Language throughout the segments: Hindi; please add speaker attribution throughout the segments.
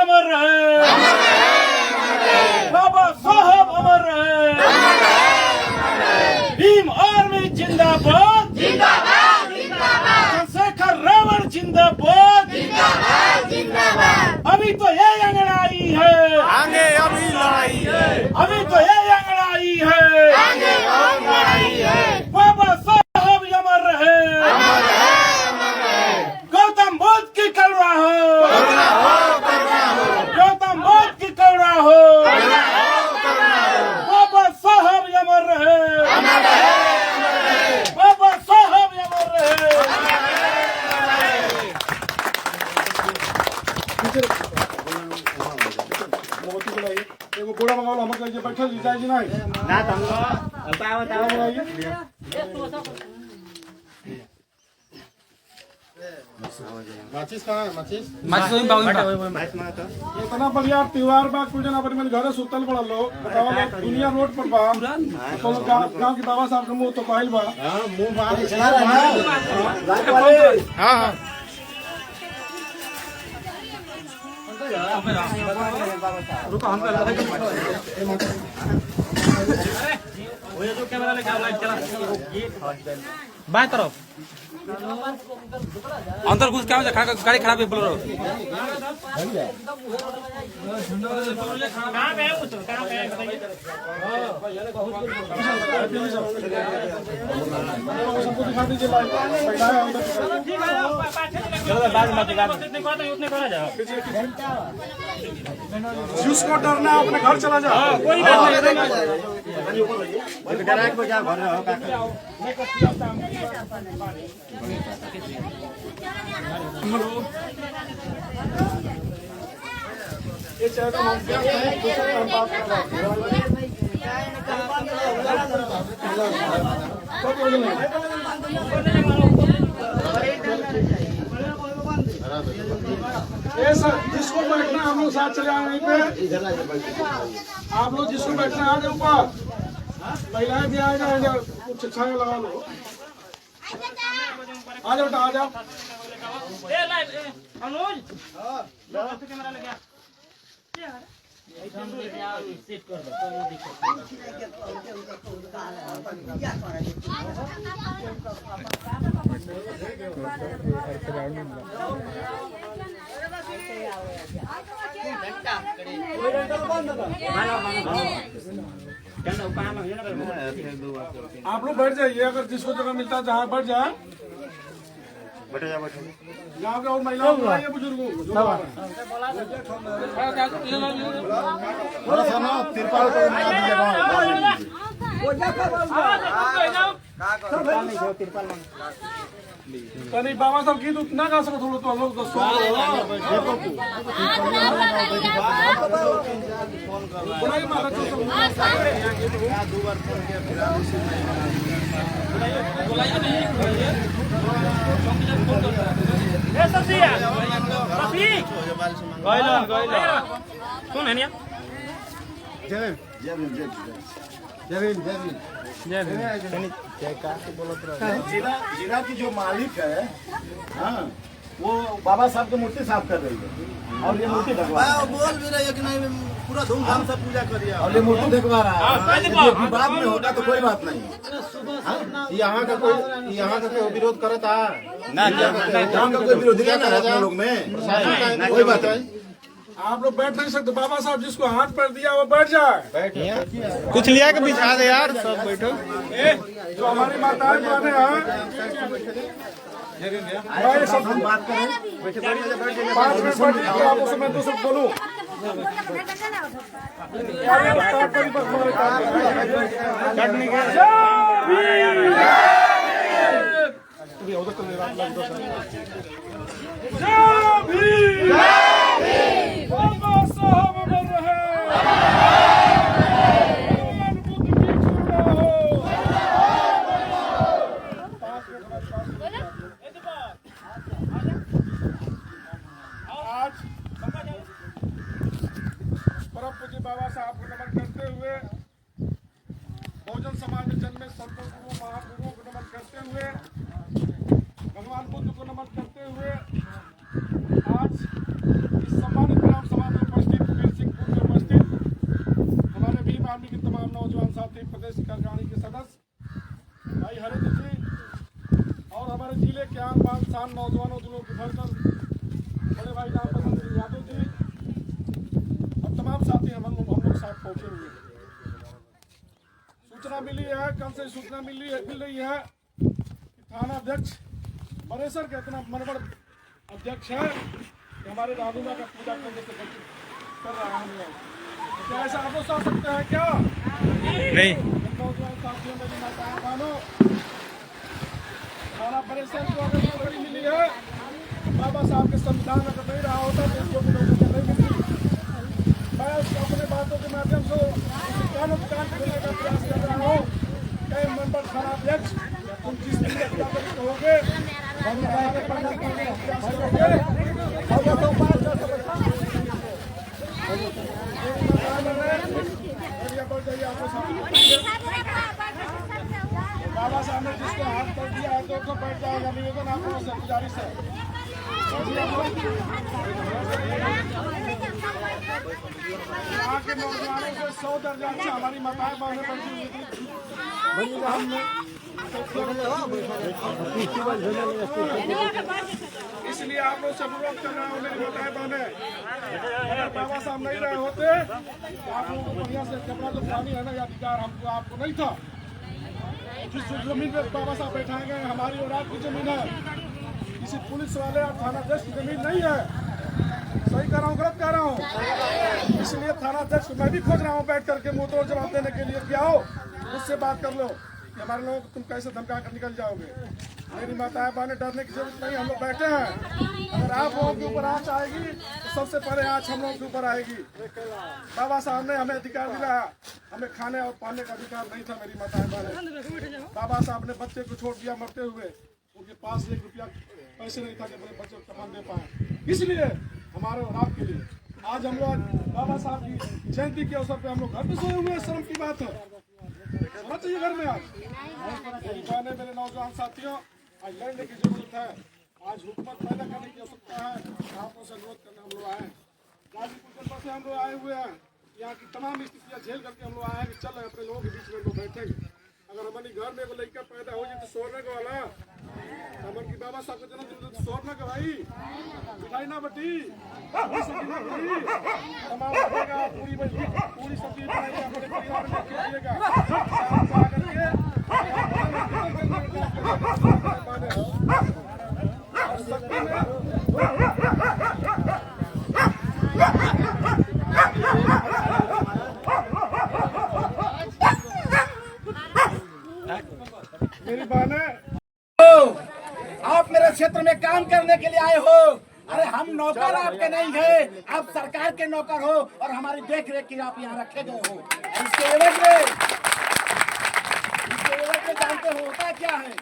Speaker 1: अमर रहे, बाबा साहब अमर रहे, भीम आर्मी जिंदाबाद, चंद्रशेखर रावण जिंदाबाद, अभी तो ये अंगड़ाई है,
Speaker 2: आगे अभी लड़ाई है,
Speaker 1: अभी तो ये अंगड़ाई है,
Speaker 2: आगे और लड़ाई है।
Speaker 1: बाबा साहब अमर रहे, गौतम बुद्ध की करुणा हो, गौतम बुद्ध की करुणा हो, बाबा साहब अमर रहे, बाबा साहब अमर रहे।
Speaker 3: एगो बोरा मंगाओ हम कह जे बैठल जी जाय जी नहीं
Speaker 2: ना तंगो बताओ
Speaker 3: माचिस कहां है माचिस इतना बढ़िया त्योहार बा कुछ जना अपने घरे सुतल पड़ा लोग बताओ दुनिया रोड पर बा तो गांव के बाबा साहब के मुंह तो कहल बा
Speaker 2: हां मुंह बाहर चला रहा है। हां
Speaker 3: रुको हम
Speaker 1: कैमरा लेके आओ, लाइट चला बाएं तरफ अंदर घुस क्या गाड़ी खराब है बोलो कहाँ पे है वो तो कहाँ पे है बताइए
Speaker 3: सबको दिखा दीजिए लाइव बैठा है उधर
Speaker 1: चलो बाद में जितने को आता है उतने करा जाओ
Speaker 3: जिसको डरना है अपने घर चला जाओ
Speaker 1: कोई
Speaker 2: डायरेक्ट को जा घर हो काका
Speaker 3: ये चाहे तो हम क्या कहें दूसरे हम बात कर रहे हैं सर जिसको बैठना हम लोग साथ चले आए पे आप लोग जिसको बैठना आ जाओ ऊपर महिलाएं भी आ जाए कुछ छाया लगा लो आ जाओ बेटा आ जाओ
Speaker 1: ए लाइट अनुज हां कैमरा लेके आ सेट कर दो कोई
Speaker 3: आप लोग बैठ जाइए अगर जिसको जगह मिलता है जहाँ बैठ जाए
Speaker 2: बैठो जा बैठो
Speaker 3: गाँव के और महिलाओं को आइए बुजुर्गों को
Speaker 2: थोड़ा सा ना तिरपाल को बना दीजिएगा
Speaker 3: कहीं बाबा साहब गीत उतना गा सको थोड़ा तो हम लोग तो बुराई माता
Speaker 1: कौन है निया
Speaker 2: जिला की जो मालिक है हाँ वो बाबा साहब की मूर्ति साफ कर रही है और ये मूर्ति ढकवा बोल भी रही है कि नहीं पूरा धूमधाम से पूजा करिए और ये मूर्ति ढकवा रहा है विवाद में होगा तो कोई बात नहीं यहाँ का कोई विरोध करे था गाँव का कोई विरोधी नहीं है आप लोग में कोई बात नहीं
Speaker 3: आप लोग बैठ नहीं सकते बाबा साहब जिसको हाथ पैर दिया वो बैठ जाए
Speaker 2: कुछ लिया के बिछा दे यार सब बैठो
Speaker 3: जो हमारी माताएं पुराने हैं सब
Speaker 2: हम बात करें
Speaker 3: 5 मिनट बैठ आप उस समय दूसरे बोलूं परम पूज्य बाबा साहब को नमन करते हुए बहुजन समाज में जन्मे संतों गुरु महागुरुओं को नमन करते हुए भगवान बुद्ध को नमन करते हुए आज पाकिस्तान नौजवानों दिनों की धड़कन बड़े भाई राम बसंत यादव जी और तमाम साथी हम लोग साथ पहुंचे हुए। सूचना मिली है, कल से सूचना मिल रही है कि थाना अध्यक्ष बरेसर के इतना मनबड़ अध्यक्ष है कि हमारे राधुमा का पूजा करने से कर रहा है हम लोग। क्या ऐसा आप लोग आ सकते हैं क्या?
Speaker 4: नहीं।
Speaker 3: नौजवान साथियों मेरी माताएं बहनों, थाना परिसर को अगर खबरी मिली है, बाबा साहब के संविधान अगर नहीं रहा होता तो इसको भी नौकरी नहीं मिलती। मैं अपने बातों के माध्यम से कान करने का प्रयास कर रहा हूँ। कई मेंबर थाना अध्यक्ष तुम जिस दिन कहोगे बाबा साहब ने जिसको हाथ कर दिया है तो बैठ जाएगा। निवेदन आप लोगों से गुजारिश है। यहाँ के नौजवानों से 100 दर्जा से हमारी माताएं बहनें बैठी हुई थी। इसलिए आप लोग से अनुरोध कर रहा हूँ मेरी माताएं बहनें, अगर बाबा साहब नहीं रहे होते तो आप लोगों को बढ़िया से कपड़ा जो पानी है ना, ये अधिकार हमको आपको नहीं था। जिस जमीन पे बाबा साहब बैठाए गए हमारी और आपकी जमीन है, किसी पुलिस वाले और थाना अध्यक्ष की जमीन नहीं है। सही कर रहा हूँ गलत कह रहा हूँ? इसलिए थाना अध्यक्ष मैं भी खोज रहा हूँ बैठ करके मुंह तोड़ जवाब देने के लिए कि आओ मुझसे बात कर लो कि हमारे लोग तुम कैसे धमका कर निकल जाओगे। मेरी माताएं बहनें डरने की जरूरत नहीं, हम लोग बैठे हैं। अगर आप लोगों के ऊपर आँच आएगी तो सबसे पहले आँच हम लोगों के ऊपर आएगी। बाबा साहब ने हमें अधिकार दिलाया, हमें खाने और पाने का अधिकार नहीं था। मेरी माताएं बहनें, बाबा साहब ने बच्चे को छोड़ दिया मरते हुए, उनके पास 1 रुपया पैसे नहीं था कि अपने बच्चे को कमान दे पाए। इसलिए हमारे और आपके लिए आज हम लोग बाबा साहब की जयंती के अवसर पे हम लोग घर पे सोए हुए, शर्म की बात है। होना चाहिए घर में। आज मेरे नौजवान साथियों, आज लड़ने की जरूरत है। आज हुकूमत पैदा करने की आवश्यकता है। आपको से अनुरोध करने हम लोग आए हैं। गाजीपुर जनपद से हम लोग आए हुए हैं। यहाँ की तमाम स्थितियाँ झेल करके हम लोग आए हैं कि चल अपने लोगों के बीच में लोग बैठेंगे। अगर हमारे घर में एगो लड़का पैदा हो जाए तो सोरने का वाला हमन की बाबा साहब का जन्मदिन तो सोरने का भाई मिठाई ना बटी तमाम बटेगा, पूरी सब्जी बनाएगा, अपने परिवार में खिलाइएगा। मेरी बहनें, आप मेरे क्षेत्र में काम करने के लिए आए हो। अरे हम नौकर आपके नहीं है, आप सरकार के नौकर हो और हमारी देख रेख की आप यहाँ रखे गए हो। इसके एवज में जानते हो होता क्या है?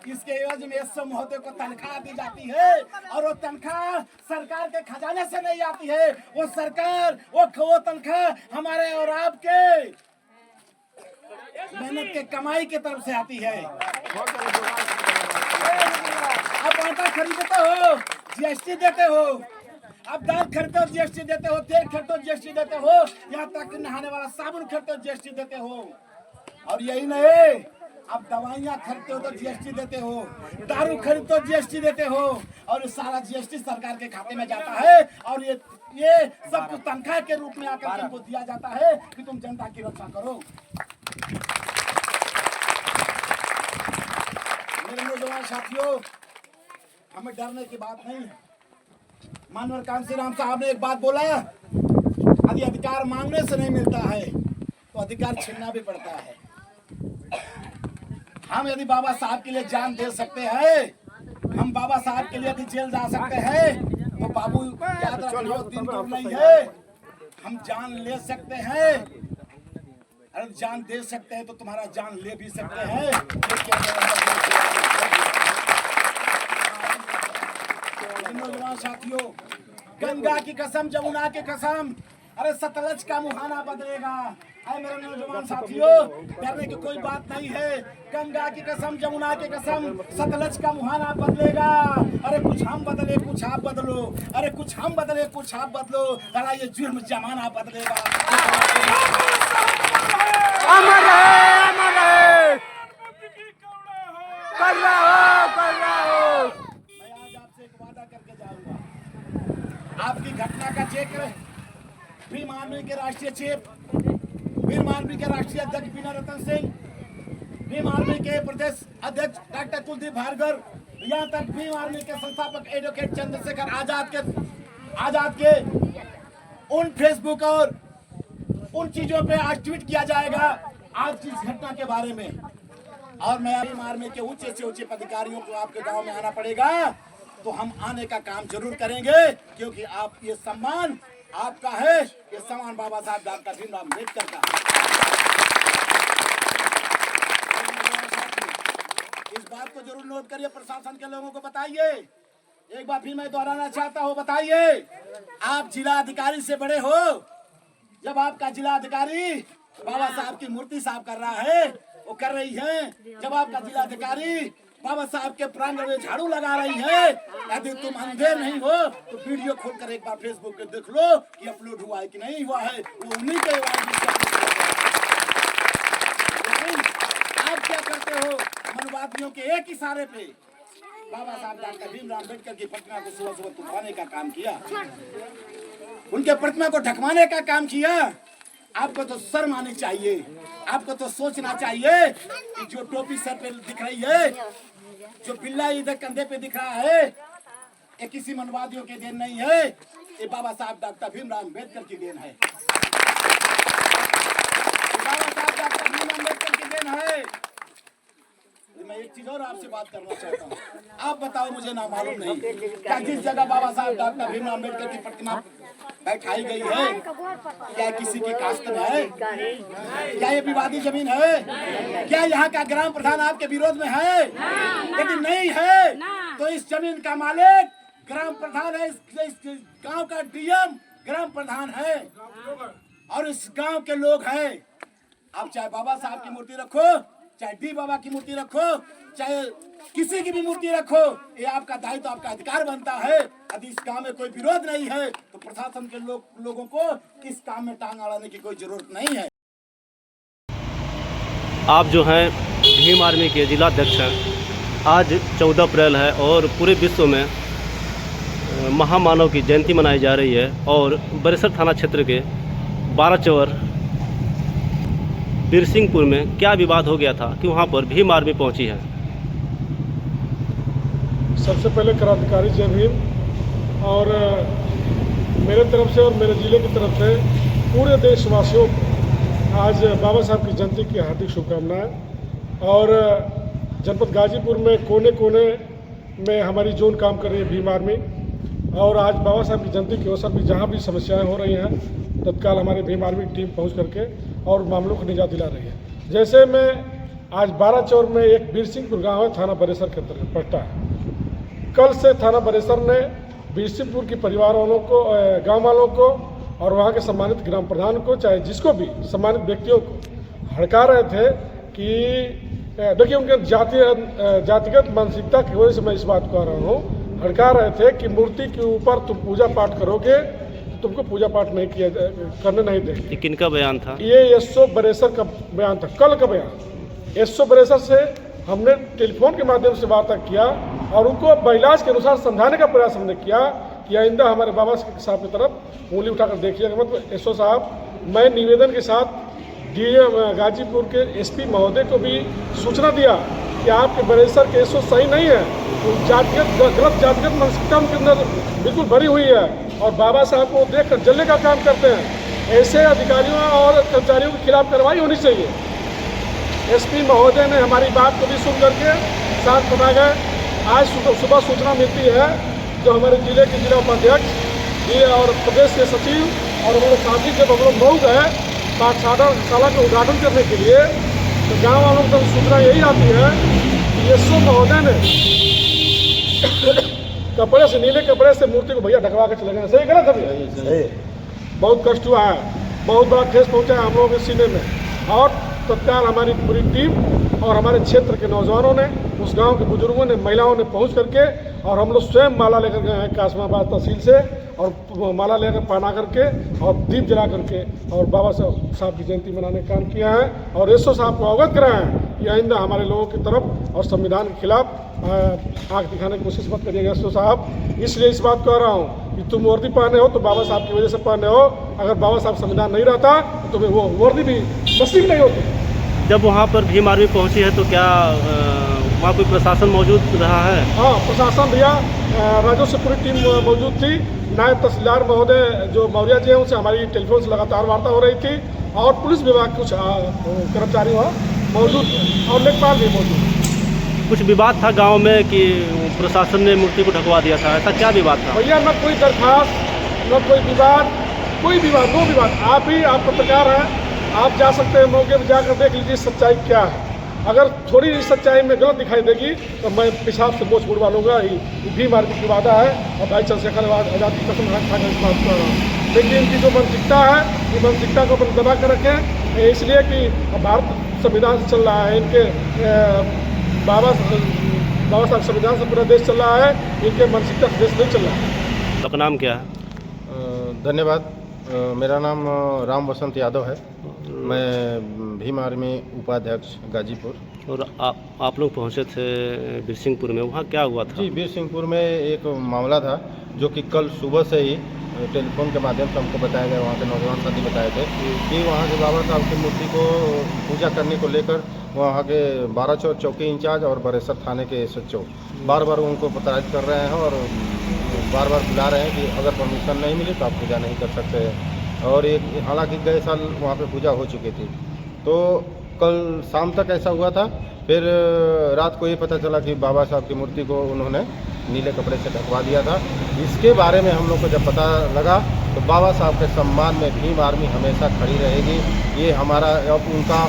Speaker 3: इसके एवज में एसओ महोदय को तनख्वाह दी जाती है और वो तनख्वाह सरकार के खजाने से नहीं आती है। वो सरकार वो तनख्वाह हमारे और आपके मेहनत के कमाई की तरफ से आती है। आप आटा खरीदते हो, जीएसटी देते हो। आप दाल खरीदते हो, जीएसटी देते हो। तेल खरीदते हो, जीएसटी देते हो। यहाँ तक नहाने वाला साबुन खरीदते हो, जीएसटी देते हो। और यही नहीं, आप दवाइयाँ खरीदते हो तो जीएसटी देते हो, दारू खरीदते हो जीएसटी देते हो। और सारा जीएसटी सरकार के खाते में जाता है और ये सब कुछ तनख्वाह के रूप में आकर तुमको दिया जाता है कि तुम जनता की रक्षा करो। मेरे नौजवान साथियों, हमें डरने की बात नहीं है। मानवर कांशीराम साहब ने एक बात बोला, यदि अधिकार मांगने से नहीं मिलता है तो अधिकार छीनना भी पड़ता है। हम यदि बाबा साहब के लिए जान दे सकते हैं, हम बाबा साहब के लिए यदि जेल जा सकते हैं, तो बाबू याद रखो दिन दूर नहीं है, हम जान ले सकते हैं। अरे जान दे सकते हैं तो तुम्हारा जान ले भी सकते हैं। नौजवान साथियों, गंगा की कसम, जमुना की कसम, अरे सतलज का मुहाना बदलेगा। अरे मेरे नौजवान साथियों, डरने की कोई बात नहीं है। गंगा की कसम, जमुना की कसम, सतलज का मुहाना बदलेगा। अरे कुछ हम बदले कुछ आप बदलो, अरे कुछ हम बदले कुछ आप बदलो, अरे ये जुर्म जमाना बदलेगा।
Speaker 4: अमर है, अमर है। कर रहा हो।
Speaker 2: आपकी घटना का चेक करें। भीम आर्मी के राष्ट्रीय चीफ, भीम आर्मी के राष्ट्रीय अध्यक्ष बीना रतन सिंह, भीम आर्मी के प्रदेश अध्यक्ष डॉक्टर कुलदीप भार्गव, यहाँ तक भीम आर्मी के संस्थापक एडवोकेट चंद्रशेखर आजाद के उन फेसबुक और उन चीजों पे आज ट्वीट किया जाएगा आज की इस घटना के बारे में। और मैं भीम आर्मी के ऊंचे से ऊंचे अधिकारियों को आपके गांव में आना पड़ेगा तो हम आने का काम जरूर करेंगे, क्योंकि आप ये सम्मान आपका है, ये सम्मान बाबा साहब डॉक्टर भीमराव अम्बेडकर का। इस बात को जरूर नोट करिए, प्रशासन के लोगों को बताइए। एक बार फिर मैं दोहराना चाहता हूँ, बताइए आप जिला अधिकारी से बड़े हो। जब आपका जिला अधिकारी बाबा साहब की मूर्ति साफ कर रहा है, वो कर रही है, जब आपका जिला अधिकारी बाबा साहब के प्रांगण में झाड़ू लगा रही है, यदि तुम अंधे नहीं हो तो वीडियो खोलकर एक बार फेसबुक पे देख लो कि अपलोड हुआ है कि नहीं हुआ है। वो उन्हीं के आप क्या करते हो, मनुवादियों के एक इशारे पे बाबा साहब डॉक्टर भीमराव अम्बेडकर की प्रतिमा को सुबह सुबह तुमने का काम किया, उनके प्रतिमा को ढकवाने का काम किया। आपको तो शर्म आनी चाहिए, आपको तो सोचना चाहिए कि जो टोपी सर पे दिख रही है, जो बिल्ला इधर कंधे पे दिख रहा है, ये किसी मनवादियों की देन नहीं है, ये बाबा साहब डॉक्टर भीमराव अम्बेडकर की देन है। बाबा साहब डॉक्टर भीमराव अम्बेडकर की देन है। मैं एक चीज और आपसे बात करना चाहता हूँ, आप बताओ, मुझे ना मालूम नहीं क्या जिस जगह बाबा साहब डॉक्टर भीमराव अम्बेडकर की प्रतिमा बैठाई गई है क्या किसी की कास्त में है? क्या ये विवादी जमीन है? क्या यहाँ का ग्राम प्रधान आपके विरोध में है? यदि नहीं है तो इस जमीन का मालिक ग्राम प्रधान है, इस गांव का डीएम ग्राम प्रधान है और इस गांव के लोग हैं। आप चाहे बाबा साहब की मूर्ति रखो, चाहे डी बाबा की मूर्ति रखो, चाहे किसी की भी मूर्ति रखो, ये आपका दायित्व, आपका अधिकार बनता है। यदि इस काम में कोई विरोध नहीं है तो प्रशासन के लोगों को इस काम में टांग अड़ाने की कोई जरूरत नहीं है।
Speaker 5: आप जो हैं भीम आर्मी के जिला अध्यक्ष हैं। आज 14 अप्रैल है और पूरे विश्व में महामानव की जयंती मनाई जा रही है और बरेसर थाना क्षेत्र के 12 चवर बिरसिंहपुर में क्या विवाद हो गया था कि वहाँ पर भीम आर्मी पहुँची है।
Speaker 3: सबसे पहले क्रांतिकारी जय भीम, और मेरे तरफ से और मेरे ज़िले की तरफ से पूरे देशवासियों को आज बाबा साहब की जयंती की हार्दिक शुभकामनाएं। और जनपद गाजीपुर में कोने कोने में हमारी जोन काम कर रही है भीम आर्मी, और आज बाबा साहब की जयंती के अवसर पर जहाँ भी समस्याएं हो रही हैं तत्काल हमारे भीम आर्मी टीम पहुँच करके और मामलों को निजात दिला रही है। जैसे मैं आज 12 चौर में एक बिरसिंहपुर गाँव है, थाना बरेसर के अंतर्गत पड़ता है। कल से थाना बरेसर ने बिरसिंहपुर के परिवार वालों को, गांव वालों को और वहां के सम्मानित ग्राम प्रधान को, चाहे जिसको भी सम्मानित व्यक्तियों को हड़का रहे थे कि देखिए उनके जातिगत मानसिकता की वजह से मैं इस बात को कह रहा हूँ, हड़का रहे थे कि मूर्ति के ऊपर तुम पूजा पाठ करोगे, तुमको पूजा पाठ नहीं करने नहीं देंगे।
Speaker 5: किनका बयान था? ये
Speaker 3: एसओ बरेसर का बयान था, कल का बयान। एसओ बरेसर से हमने टेलीफोन के माध्यम से वार्ता किया और उनको इलाज के अनुसार समझाने का प्रयास हमने किया कि आइंदा हमारे बाबा साहब की तरफ उंगली उठाकर देखिएगा। मतलब एसओ साहब, मैं निवेदन के साथ डीएम गाजीपुर के एसपी महोदय को भी सूचना दिया कि आपके बरेसर के एसओ सही नहीं है, गलत जातिगत मानसिकता उनके अंदर बिल्कुल भरी हुई है और बाबा साहब को देखकर जलने का काम करते हैं। ऐसे अधिकारियों और कर्मचारियों के खिलाफ कार्रवाई होनी चाहिए। एसपी महोदय ने हमारी बात को भी सुन करके साथ बना गए। आज सुबह सूचना मिलती है जो हमारे जिले के जिला उपाध्यक्ष ये और प्रदेश के सचिव और हमारे साथी जब हम लोग मऊ गए पाठशाला का उद्घाटन करने के लिए, तो गांव वालों को सूचना यही आती है कि एसओ महोदय ने कपड़े से, नीले कपड़े से मूर्ति को भैया ढकवा के चले गए। सही गलत है? बहुत कष्ट हुआ है, बहुत बड़ा ठेस पहुँचा है हम लोगों के सीने में। और तत्काल हमारी पूरी टीम और हमारे क्षेत्र के नौजवानों ने, उस गांव के बुजुर्गों ने, महिलाओं ने पहुंच करके और हम लोग स्वयं माला लेकर गए हैं कासमाबाद तहसील से और माला लेकर पहना करके और दीप जला करके और बाबा साहब की जयंती मनाने का काम किया है। और एसओ साहब को अवगत कराया है कि आइंदा हमारे लोगों की तरफ और संविधान के खिलाफ आंख दिखाने की कोशिश मत करिएगा एसओ साहब। इसलिए इस बात कह रहा हूँ कि तुम वर्दी पहने हो तो बाबा साहब की वजह से पहने हो, अगर बाबा साहब संविधान नहीं रहता तो तुम्हें वो वर्दी भी नसीब नहीं होती।
Speaker 5: जब वहाँ पर भीम आर्मी पहुँची है तो क्या वहाँ कोई प्रशासन मौजूद रहा है?
Speaker 3: हाँ, प्रशासन भैया राज्यों से पूरी टीम मौजूद थी। नायब तहसीलदार महोदय जो मौर्य जी हैं उनसे हमारी टेलीफोन से लगातार वार्ता हो रही थी और पुलिस विभाग कुछ कर्मचारी वहाँ मौजूद थे और लेखपाल भी मौजूद थे।
Speaker 5: कुछ विवाद था गांव में कि प्रशासन ने मूर्ति को ढकवा दिया था, ऐसा क्या विवाद था?
Speaker 3: भैया न कोई दरखास्त, न कोई विवाद, नो विवाद। आप पत्रकार हैं, आप जा सकते हैं मौके पर जाकर देख लीजिए सच्चाई क्या है। अगर थोड़ी सच्चाई में गलत दिखाई देगी तो मैं पेशाब से मोच उड़वा लूँगा। ये भीम आर्मी की वादा है और भाई चंद्रशेखर आज़ाद की कसम खा कर इस बात कर रहा हूँ। लेकिन इनकी जो मानसिकता है, ये मानसिकता को अपन दबा कर रखें, इसलिए कि भारत संविधान से चल रहा है। इनके बाबा साहब संविधान से पूरा देश चल रहा है, इनके मानसिकता से देश नहीं चल रहा है।
Speaker 5: आपका नाम क्या है?
Speaker 6: धन्यवाद। मेरा नाम राम वसंत यादव है। मैं भीम आर्मी उपाध्यक्ष गाजीपुर।
Speaker 5: और आप लोग पहुँचे थे बिरसिंहपुर में, वहाँ क्या हुआ था?
Speaker 6: जी, बिरसिंहपुर में एक मामला था जो कि कल सुबह से ही टेलीफोन के माध्यम से हमको बताया गया। वहाँ के नौजवान साथी बताए थे कि वहाँ के बाबा साहब की मूर्ति को पूजा करने को लेकर वहाँ के 12 चौकी इंचार्ज और बरेसर थाने के SHO बार बार उनको प्रताड़ित कर रहे हैं और बार बार बुला रहे हैं कि अगर परमिशन नहीं मिली तो आप पूजा नहीं कर सकते हैं। और एक हालांकि गए साल वहाँ पे पूजा हो चुकी थी, तो कल शाम तक ऐसा हुआ था। फिर रात को ये पता चला कि बाबा साहब की मूर्ति को उन्होंने नीले कपड़े से ढकवा दिया था। इसके बारे में हम लोग को जब पता लगा तो बाबा साहब के सम्मान में भीम आर्मी हमेशा खड़ी रहेगी। ये हमारा अब उनका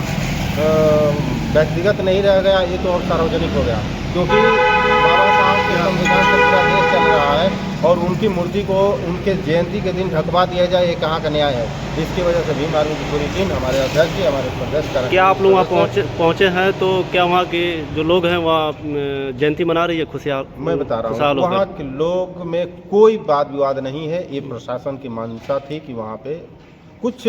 Speaker 6: व्यक्तिगत नहीं रह गया, ये तो अब सार्वजनिक हो गया, क्योंकि बाबा साहब के संविधान से पूरा देश चल रहा है और उनकी मूर्ति को उनके जयंती के दिन ढकवा दिया जाए, ये कहाँ का न्याय है। इसकी वजह से भीम आर्मी की पूरी टीम, हमारे अध्यक्ष जी, हमारे प्रदेश का।
Speaker 5: क्या आप लोग वहाँ पहुँचे हैं तो क्या वहाँ के जो लोग हैं वहाँ जयंती मना रही है खुशियार?
Speaker 6: मैं बता रहा हूँ, वहाँ के लोग में कोई वाद विवाद नहीं है। ये प्रशासन की मान्यता थी कि वहाँ पे कुछ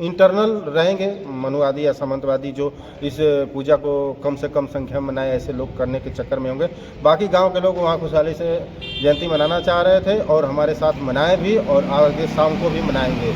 Speaker 6: इंटरनल रहेंगे मनुवादी या सामंतवादी जो इस पूजा को कम से कम संख्या में मनाए, ऐसे लोग करने के चक्कर में होंगे। बाकी गांव के लोग वहाँ खुशहाली से जयंती मनाना चाह रहे थे और हमारे साथ मनाए भी और आगे शाम को भी मनाएंगे।